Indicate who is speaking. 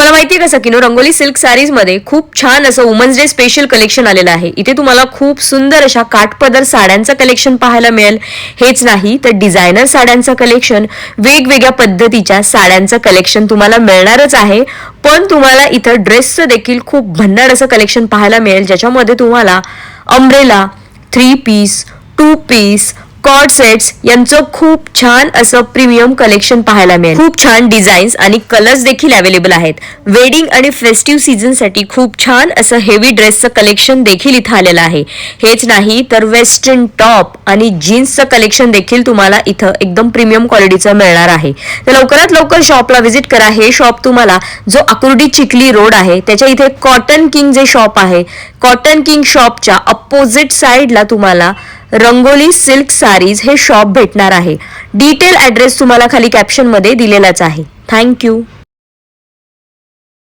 Speaker 1: तुम्हाला माहितीये का सखीनो, रंगोली सिल्क साडीज मध्ये खूप छान असं वुमन्स डे स्पेशल कलेक्शन आलेलं आहे. इथे तुम्हाला खूप सुंदर अशा काठपदर साड्यांचं कलेक्शन पाहायला मिळेल. हेच नाही तर डिझायनर साड्यांचं कलेक्शन, वेगवेगळ्या पद्धतीच्या साड्यांचं कलेक्शन तुम्हाला मिळणारच आहे. पण तुम्हाला इथं ड्रेसचं देखील खूप भन्नाट असं कलेक्शन पाहायला मिळेल, ज्याच्यामध्ये तुम्हाला umbrella, 3 piece, 2 piece, cord sets यांचं खूप छान असं प्रीमियम कलेक्शन पाहायला मिळेल. खूप छान डिझाईन्स आणि कलर्स देखील अवेलेबल आहेत. वेडिंग आणि फेस्टिव्ह सीझन साठी खूप छान असं हेवी ड्रेसचं कलेक्शन देखील इथं आलेलं आहे. हेच नाही तर वेस्टर्न टॉप आणि जीन्सचं कलेक्शन देखील तुम्हाला इथं एकदम प्रीमियम क्वालिटीचं मिळणार आहे. तर लवकरात लवकर शॉपला व्हिजिट करा. हे शॉप तुम्हाला जो आकुर्डी चिखली रोड आहे त्याच्या इथे कॉटन किंग जे शॉप आहे, कॉटन किंग शॉपच्या अपोजिट साइडला तुम्हाला रंगोली सिल्क साडीज हे शॉप भेटणार आहे. डिटेल ॲड्रेस तुम्हाला खाली कॅप्शन मध्ये दिलेलाच आहे. थँक्यू.